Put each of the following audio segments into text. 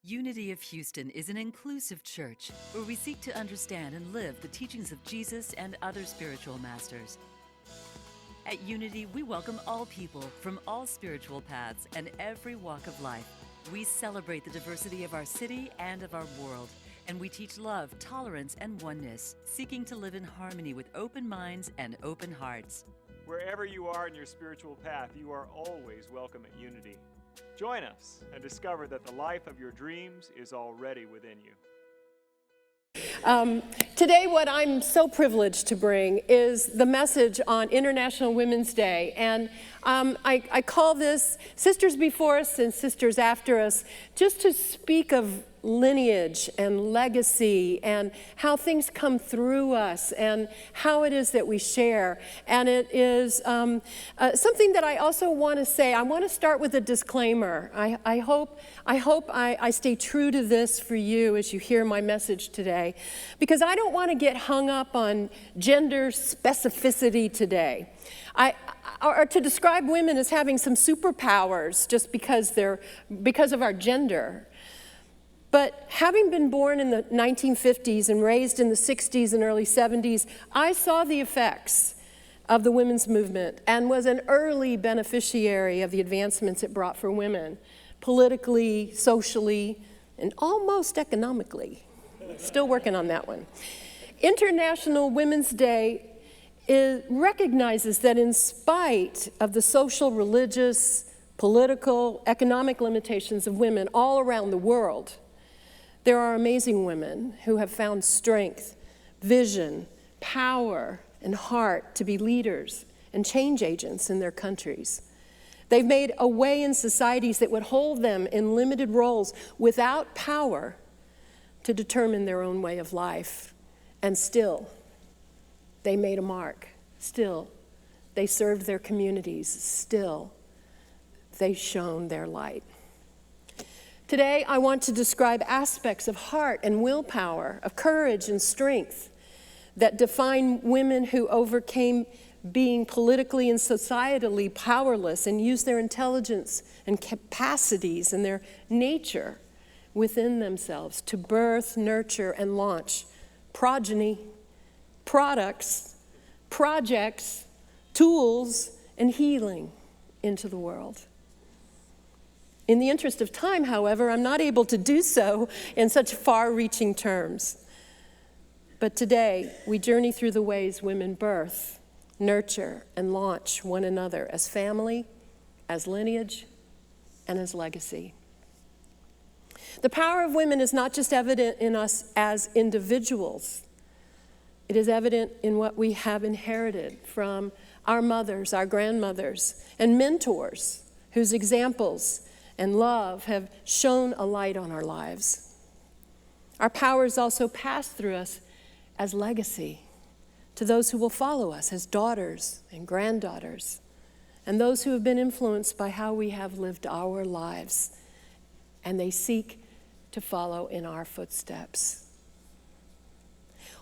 Unity of Houston is an inclusive church where we seek to understand and live the teachings of Jesus and other spiritual masters. At Unity, we welcome all people from all spiritual paths and every walk of life. We celebrate the diversity of our city and of our world, and we teach love, tolerance, and oneness, seeking to live in harmony with open minds and open hearts. Wherever you are in your spiritual path, you are always welcome at Unity. Join us and discover that the life of your dreams is already within you. Today, what I'm so privileged to bring is the message on International Women's Day. And I call this Sisters Before Us and Sisters After Us, just to speak of lineage and legacy and how things come through us and how it is that we share. And it is something that I also want to say. I want to start with a disclaimer. I hope I stay true to this for you as you hear my message today, because I don't want to get hung up on gender specificity today. Or to describe women as having some superpowers just because of our gender. But having been born in the 1950s and raised in the 60s and early 70s, I saw the effects of the women's movement and was an early beneficiary of the advancements it brought for women, politically, socially, and almost economically. Still working on that one. International Women's Day recognizes that in spite of the social, religious, political, economic limitations of women all around the world, there are amazing women who have found strength, vision, power, and heart to be leaders and change agents in their countries. They've made a way in societies that would hold them in limited roles without power to determine their own way of life. And still, they made a mark. Still, they served their communities. Still, they shone their light. Today, I want to describe aspects of heart and willpower, of courage and strength that define women who overcame being politically and societally powerless and used their intelligence and capacities and their nature within themselves to birth, nurture, and launch progeny, products, projects, tools, and healing into the world. In the interest of time, however, I'm not able to do so in such far-reaching terms. But today, we journey through the ways women birth, nurture, and launch one another as family, as lineage, and as legacy. The power of women is not just evident in us as individuals. It is evident in what we have inherited from our mothers, our grandmothers, and mentors whose examples and love have shone a light on our lives. Our powers also pass through us as legacy to those who will follow us as daughters and granddaughters, and those who have been influenced by how we have lived our lives, and they seek to follow in our footsteps.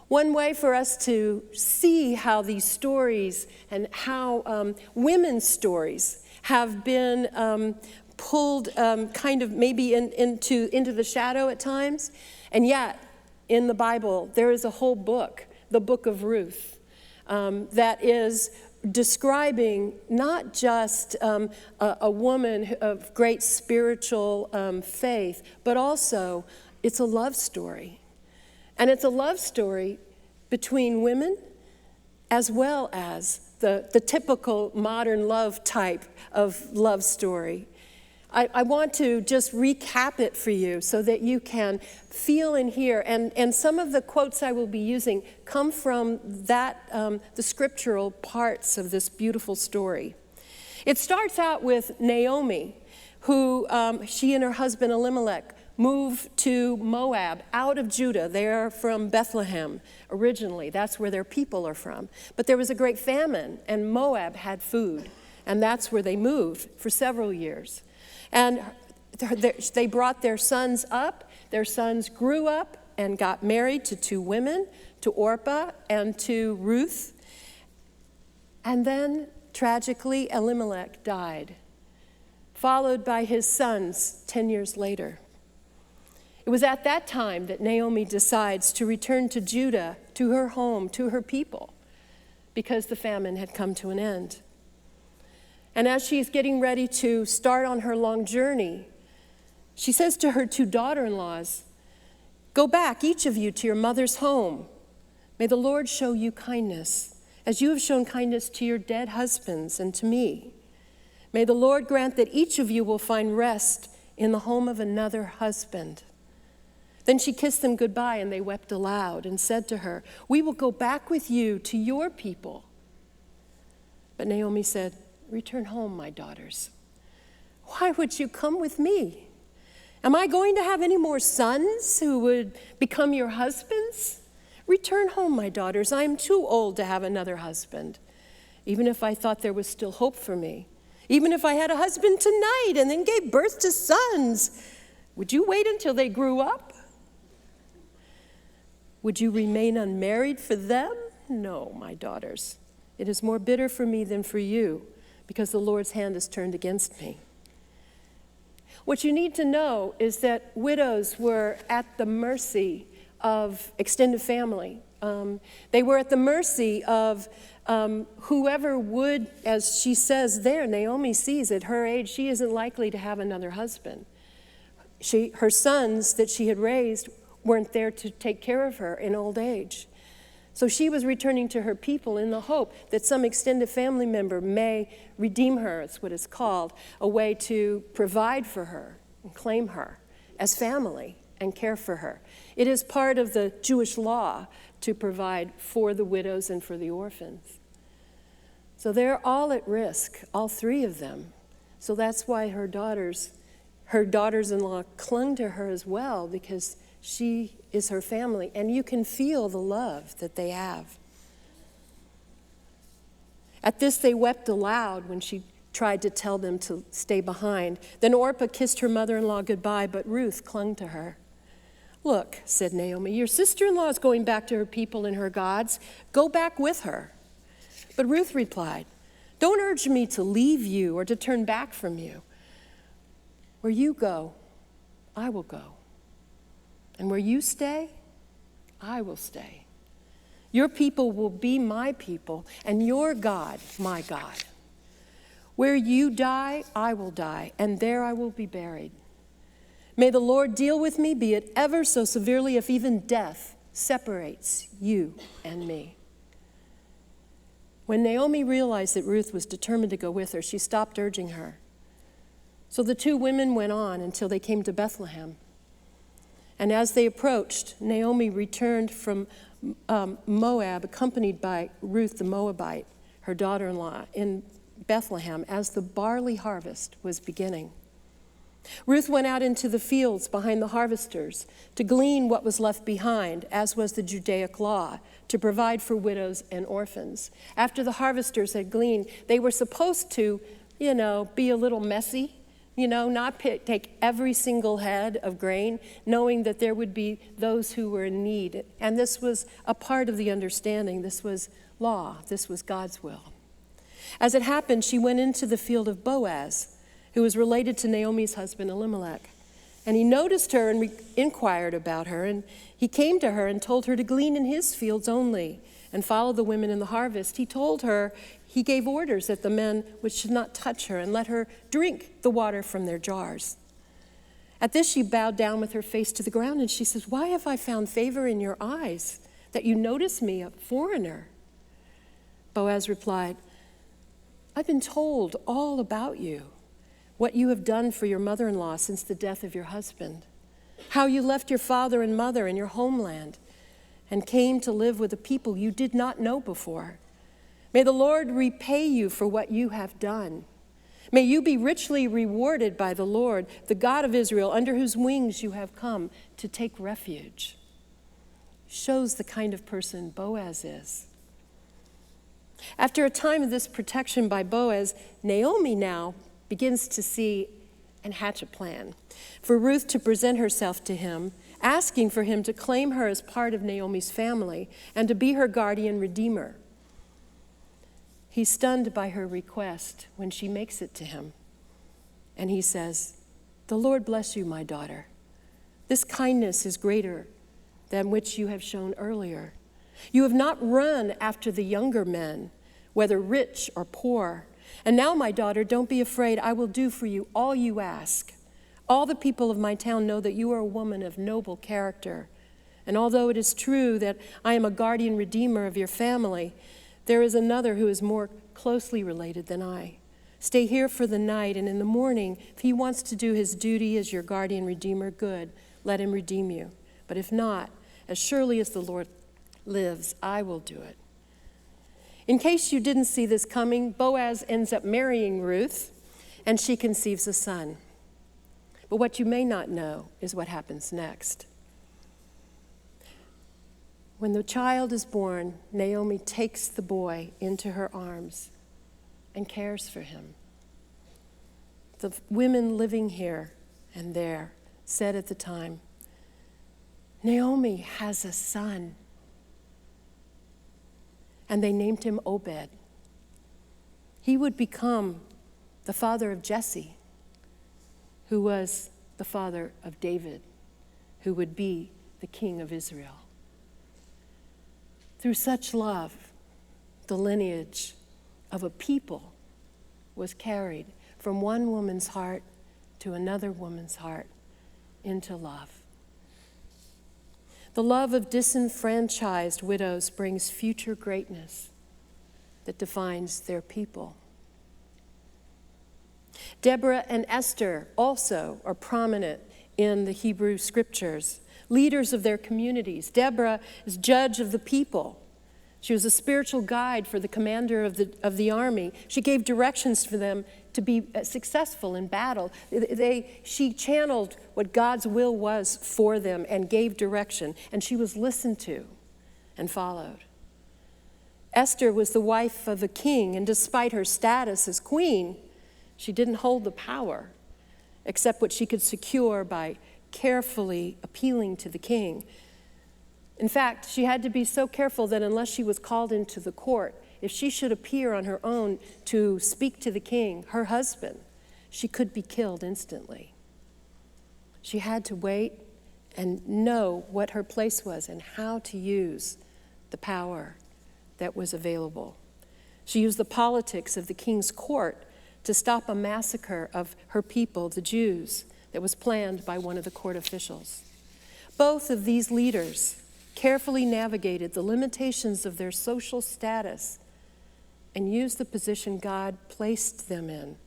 One way for us to see how these stories and how women's stories have been pulled kind of maybe into the shadow at times, and yet in the Bible there is a whole book, the book of Ruth, that is describing not just a woman of great spiritual faith, but also it's a love story. And it's a love story between women as well as the typical modern love type of love story. I want to just recap it for you so that you can feel and hear. And some of the quotes I will be using come from the scriptural parts of this beautiful story. It starts out with Naomi, who she and her husband Elimelech moved to Moab, out of Judah. They're from Bethlehem originally. That's where their people are from. But there was a great famine, and Moab had food. And that's where they moved for several years. And they brought their sons up. Their sons grew up and got married to two women, to Orpah and to Ruth. And then, tragically, Elimelech died, followed by his sons 10 years later. It was at that time that Naomi decides to return to Judah, to her home, to her people, because the famine had come to an end. And as she's getting ready to start on her long journey, she says to her two daughter-in-laws, "Go back, each of you, to your mother's home. May the Lord show you kindness, as you have shown kindness to your dead husbands and to me. May the Lord grant that each of you will find rest in the home of another husband." Then she kissed them goodbye, and they wept aloud and said to her, "We will go back with you to your people." But Naomi said, "Return home, my daughters. Why would you come with me? Am I going to have any more sons who would become your husbands? Return home, my daughters. I am too old to have another husband. Even if I thought there was still hope for me, even if I had a husband tonight and then gave birth to sons, would you wait until they grew up? Would you remain unmarried for them? No, my daughters. It is more bitter for me than for you, because the Lord's hand is turned against me." What you need to know is that widows were at the mercy of extended family. They were at the mercy of whoever would, as she says there, Naomi sees at her age, she isn't likely to have another husband. Her sons that she had raised weren't there to take care of her in old age. So she was returning to her people in the hope that some extended family member may redeem her, it's what it's called, a way to provide for her and claim her as family and care for her. It is part of the Jewish law to provide for the widows and for the orphans. So they're all at risk, all three of them. So that's why her daughters-in-law clung to her as well, because she is her family, and you can feel the love that they have. At this, they wept aloud when she tried to tell them to stay behind. Then Orpah kissed her mother-in-law goodbye, but Ruth clung to her. "Look," said Naomi, "your sister-in-law is going back to her people and her gods. Go back with her." But Ruth replied, "Don't urge me to leave you or to turn back from you. Where you go, I will go. And where you stay, I will stay. Your people will be my people, and your God, my God. Where you die, I will die, and there I will be buried. May the Lord deal with me, be it ever so severely, if even death separates you and me." When Naomi realized that Ruth was determined to go with her, she stopped urging her. So the two women went on until they came to Bethlehem. And as they approached, Naomi returned from Moab, accompanied by Ruth the Moabite, her daughter-in-law, in Bethlehem as the barley harvest was beginning. Ruth went out into the fields behind the harvesters to glean what was left behind, as was the Judaic law, to provide for widows and orphans. After the harvesters had gleaned, they were supposed to, be a little messy, not take every single head of grain, knowing that there would be those who were in need. And this was a part of the understanding. This was law. This was God's will. As it happened, she went into the field of Boaz, who was related to Naomi's husband Elimelech. And he noticed her and inquired about her. And he came to her and told her to glean in his fields only and follow the women in the harvest. He gave orders that the men should not touch her and let her drink the water from their jars. At this, she bowed down with her face to the ground, and she says, "Why have I found favor in your eyes, that you notice me, a foreigner?" Boaz replied, "I've been told all about you, what you have done for your mother-in-law since the death of your husband, how you left your father and mother and your homeland and came to live with a people you did not know before. May the Lord repay you for what you have done. May you be richly rewarded by the Lord, the God of Israel, under whose wings you have come to take refuge." Shows the kind of person Boaz is. After a time of this protection by Boaz, Naomi now begins to see and hatch a plan for Ruth to present herself to him, asking for him to claim her as part of Naomi's family and to be her guardian redeemer. He's stunned by her request when she makes it to him. And he says, "The Lord bless you, my daughter. This kindness is greater than which you have shown earlier. You have not run after the younger men, whether rich or poor. And now, my daughter, don't be afraid. I will do for you all you ask. All the people of my town know that you are a woman of noble character. And although it is true that I am a guardian redeemer of your family, there is another who is more closely related than I. Stay here for the night, and in the morning, if he wants to do his duty as your guardian redeemer, good, let him redeem you. But if not, as surely as the Lord lives, I will do it. In case you didn't see this coming, Boaz ends up marrying Ruth, and she conceives a son. But what you may not know is what happens next. When the child is born, Naomi takes the boy into her arms and cares for him. The women living here and there said at the time, Naomi has a son. And they named him Obed. He would become the father of Jesse, who was the father of David, who would be the king of Israel. Through such love, the lineage of a people was carried from one woman's heart to another woman's heart into love. The love of disenfranchised widows brings future greatness that defines their people. Deborah and Esther also are prominent in the Hebrew scriptures, leaders of their communities. Deborah is judge of the people. She was a spiritual guide for the commander of the army. She gave directions for them to be successful in battle. She channeled what God's will was for them and gave direction, and she was listened to and followed. Esther was the wife of a king, and despite her status as queen, she didn't hold the power except what she could secure by carefully appealing to the king. In fact, she had to be so careful that unless she was called into the court, if she should appear on her own to speak to the king, her husband, she could be killed instantly. She had to wait and know what her place was and how to use the power that was available. She used the politics of the king's court to stop a massacre of her people, the Jews, that was planned by one of the court officials. Both of these leaders carefully navigated the limitations of their social status and used the position God placed them in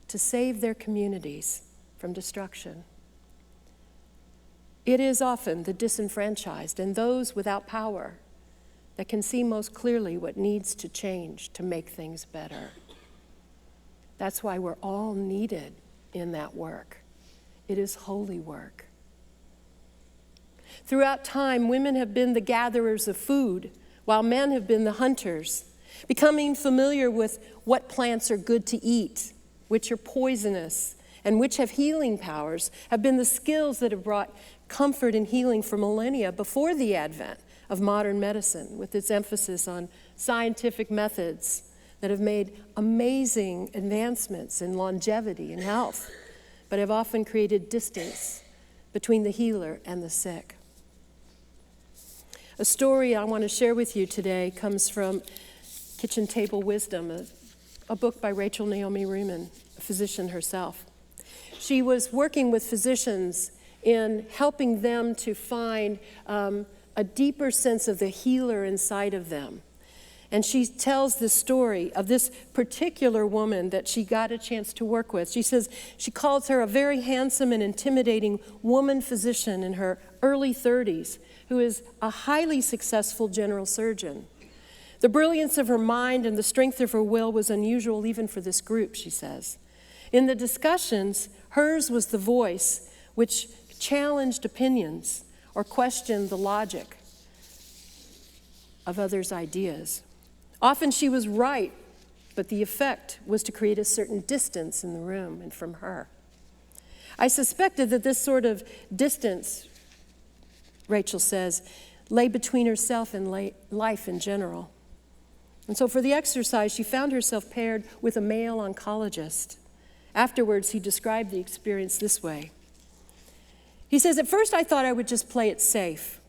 to save their communities from destruction. It is often the disenfranchised and those without power that can see most clearly what needs to change to make things better. That's why we're all needed in that work. It is holy work. Throughout time, women have been the gatherers of food, while men have been the hunters. Becoming familiar with what plants are good to eat, which are poisonous, and which have healing powers, have been the skills that have brought comfort and healing for millennia before the advent of modern medicine, with its emphasis on scientific methods that have made amazing advancements in longevity and health, but have often created distance between the healer and the sick. A story I want to share with you today comes from Kitchen Table Wisdom, a book by Rachel Naomi Remen, a physician herself. She was working with physicians in helping them to find a deeper sense of the healer inside of them. And she tells the story of this particular woman that she got a chance to work with. She says she calls her a very handsome and intimidating woman physician in her early 30s who is a highly successful general surgeon. The brilliance of her mind and the strength of her will was unusual even for this group, she says. In the discussions, hers was the voice which challenged opinions or questioned the logic of others' ideas. Often she was right, but the effect was to create a certain distance in the room and from her. I suspected that this sort of distance, Rachel says, lay between herself and life in general. And so for the exercise, she found herself paired with a male oncologist. Afterwards, he described the experience this way. He says, at first I thought I would just play it safe.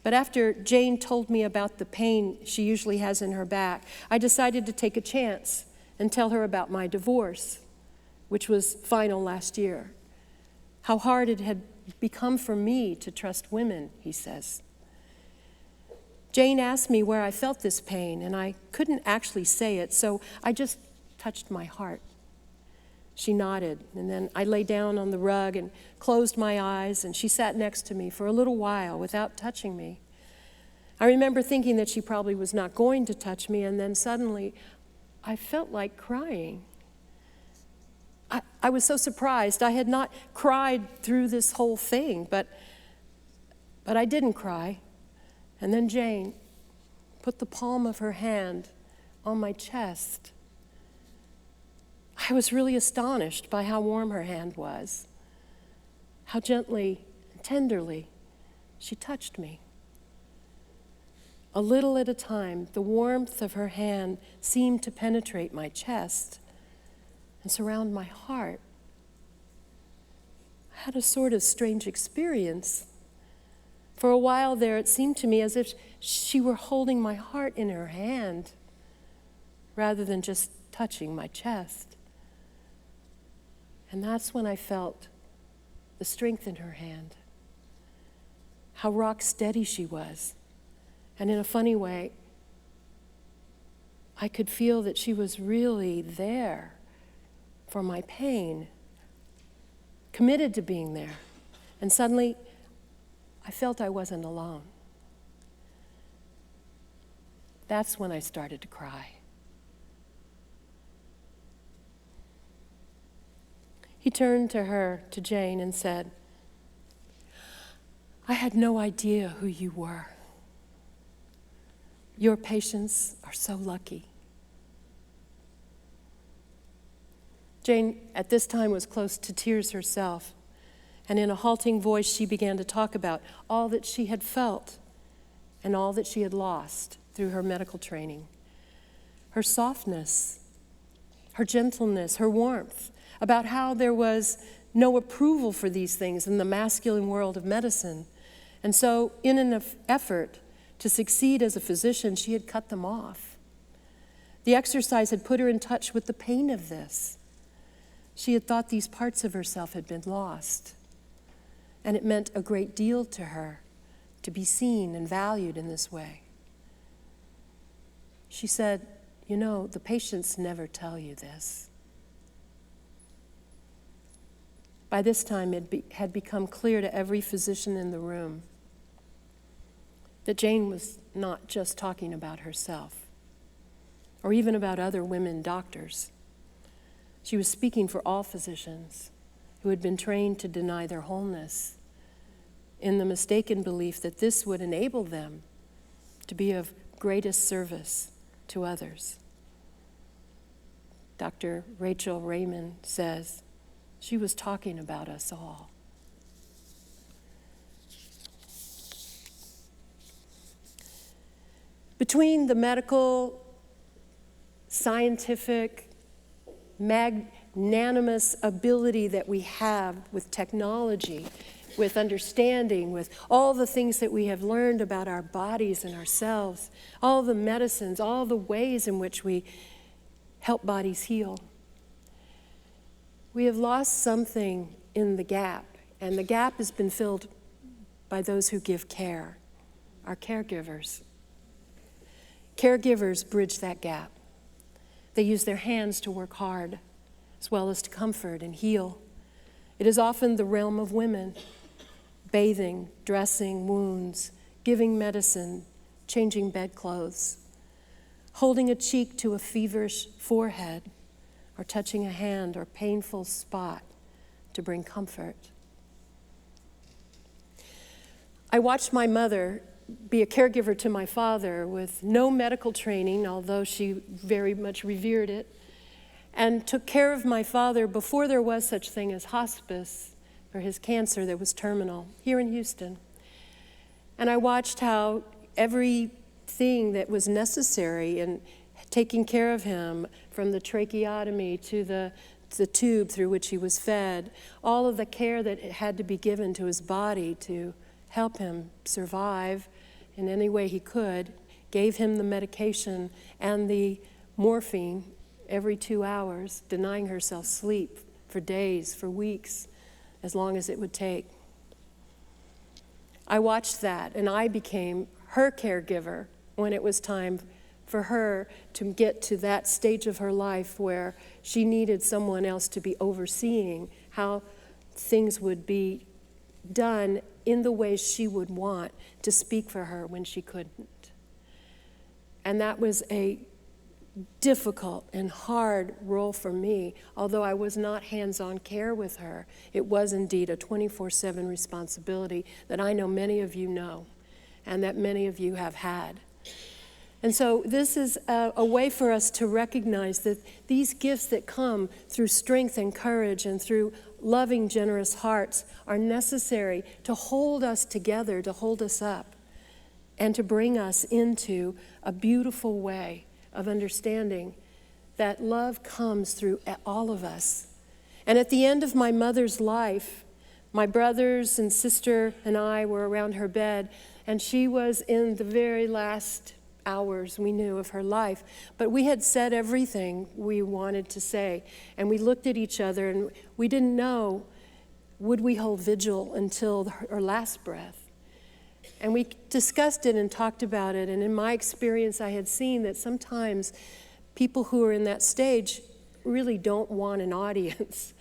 But after Jane told me about the pain she usually has in her back, I decided to take a chance and tell her about my divorce, which was final last year. How hard it had become for me to trust women, he says. Jane asked me where I felt this pain, and I couldn't actually say it, so I just touched my heart. She nodded, and then I lay down on the rug and closed my eyes, and she sat next to me for a little while without touching me. I remember thinking that she probably was not going to touch me, and then suddenly I felt like crying. I was so surprised. I had not cried through this whole thing, but I didn't cry. And then Jane put the palm of her hand on my chest. I was really astonished by how warm her hand was, how gently and tenderly she touched me. A little at a time, the warmth of her hand seemed to penetrate my chest and surround my heart. I had a sort of strange experience. For a while there, it seemed to me as if she were holding my heart in her hand rather than just touching my chest. And that's when I felt the strength in her hand, how rock steady she was. And in a funny way, I could feel that she was really there for my pain, committed to being there. And suddenly, I felt I wasn't alone. That's when I started to cry. He turned to her, to Jane, and said, I had no idea who you were. Your patients are so lucky. Jane, at this time, was close to tears herself, and in a halting voice, she began to talk about all that she had felt and all that she had lost through her medical training. Her softness, her gentleness, her warmth, about how there was no approval for these things in the masculine world of medicine. And so, in an effort to succeed as a physician, she had cut them off. The exercise had put her in touch with the pain of this. She had thought these parts of herself had been lost, and it meant a great deal to her to be seen and valued in this way. She said, you know, the patients never tell you this. By this time, it had become clear to every physician in the room that Jane was not just talking about herself, or even about other women doctors. She was speaking for all physicians who had been trained to deny their wholeness in the mistaken belief that this would enable them to be of greatest service to others. Dr. Rachel Raymond says, she was talking about us all. Between the medical, scientific, magnanimous ability that we have with technology, with understanding, with all the things that we have learned about our bodies and ourselves, all the medicines, all the ways in which we help bodies heal, we have lost something in the gap, and the gap has been filled by those who give care, our caregivers. Caregivers bridge that gap. They use their hands to work hard, as well as to comfort and heal. It is often the realm of women, bathing, dressing wounds, giving medicine, changing bedclothes, holding a cheek to a feverish forehead, or touching a hand or painful spot to bring comfort. I watched my mother be a caregiver to my father with no medical training, although she very much revered it, and took care of my father before there was such thing as hospice for his cancer that was terminal here in Houston. And I watched how everything that was necessary in taking care of him, from the tracheotomy to the the tube through which he was fed, all of the care that had to be given to his body to help him survive in any way he could, gave him the medication and the morphine every 2 hours, denying herself sleep for days, for weeks, as long as it would take. I watched that, and I became her caregiver when it was time for her to get to that stage of her life where she needed someone else to be overseeing how things would be done in the way she would want to speak for her when she couldn't. And that was a difficult and hard role for me. Although I was not hands-on care with her, it was indeed a 24/7 responsibility that I know many of you know and that many of you have had. And so this is a way for us to recognize that these gifts that come through strength and courage and through loving, generous hearts are necessary to hold us together, to hold us up, and to bring us into a beautiful way of understanding that love comes through all of us. And at the end of my mother's life, my brothers and sister and I were around her bed, and she was in the very last hours we knew of her life. But we had said everything we wanted to say, and we looked at each other, and we didn't know, would we hold vigil until her last breath? And we discussed it and talked about it, and in my experience, I had seen that sometimes people who are in that stage really don't want an audience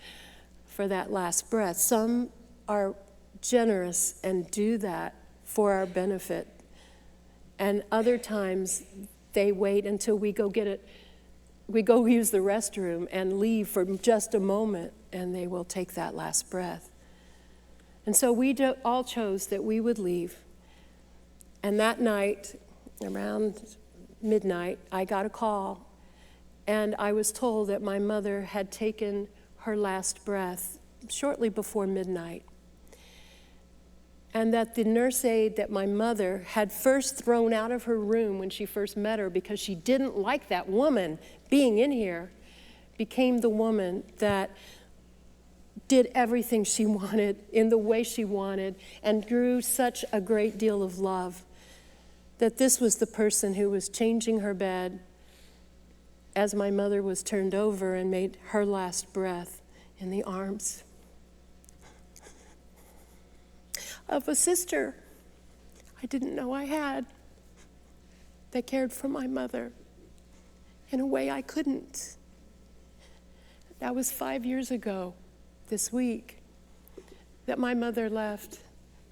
for that last breath. Some are generous and do that for our benefit, and other times they wait until we go get it, we go use the restroom and leave for just a moment, and they will take that last breath. And so we all chose that we would leave. And that night, around midnight, I got a call, and I was told that my mother had taken her last breath shortly before midnight, and that the nurse aide that my mother had first thrown out of her room when she first met her because she didn't like that woman being in here, became the woman that did everything she wanted in the way she wanted and grew such a great deal of love, that this was the person who was changing her bed as my mother was turned over and made her last breath in the arms of a sister I didn't know I had, that cared for my mother in a way I couldn't. That was 5 years ago this week that my mother left,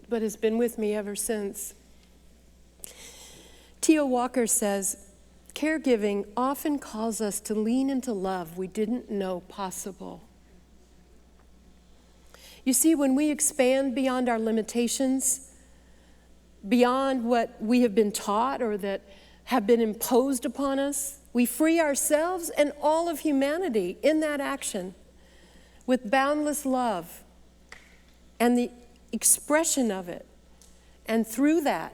but has been with me ever since. T.O. Walker says, caregiving often calls us to lean into love we didn't know possible. You see, when we expand beyond our limitations, beyond what we have been taught or that have been imposed upon us, we free ourselves and all of humanity in that action with boundless love and the expression of it. And through that,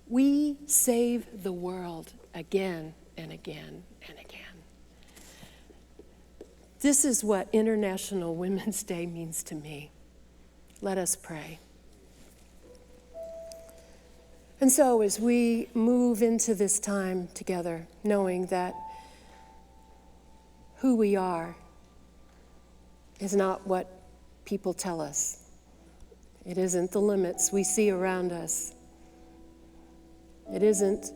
we save the world again and again and again. This is what International Women's Day means to me. Let us pray. And so as we move into this time together, knowing that who we are is not what people tell us. It isn't the limits we see around us. It isn't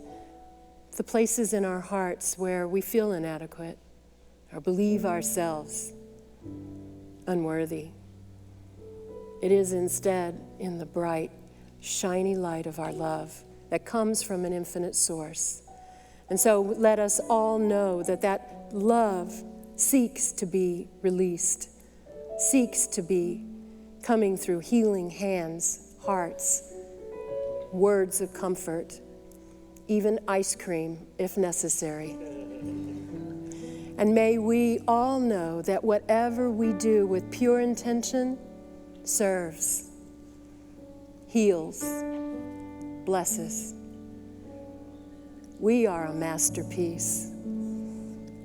the places in our hearts where we feel inadequate or believe ourselves unworthy. It is instead in the bright, shiny light of our love that comes from an infinite source. And so let us all know that that love seeks to be released, seeks to be coming through healing hands, hearts, words of comfort, even ice cream if necessary. And may we all know that whatever we do with pure intention serves, heals, blesses. We are a masterpiece.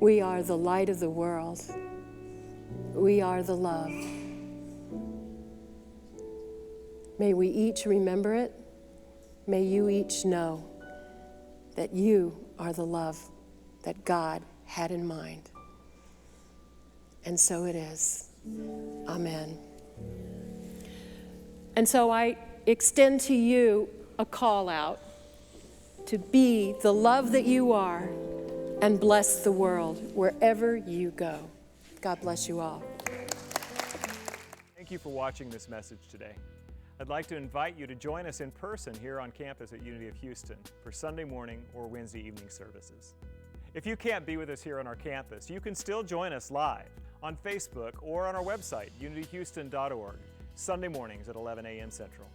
We are the light of the world. we are the love. May we each remember it. May you each know that you are the love that God had in mind. And so it is. Amen. And so I extend to you a call out to be the love that you are and bless the world wherever you go. God bless you all. Thank you for watching this message today. I'd like to invite you to join us in person here on campus at Unity of Houston for Sunday morning or Wednesday evening services. If you can't be with us here on our campus, you can still join us live on Facebook or on our website, unityhouston.org, Sunday mornings at 11 a.m. Central.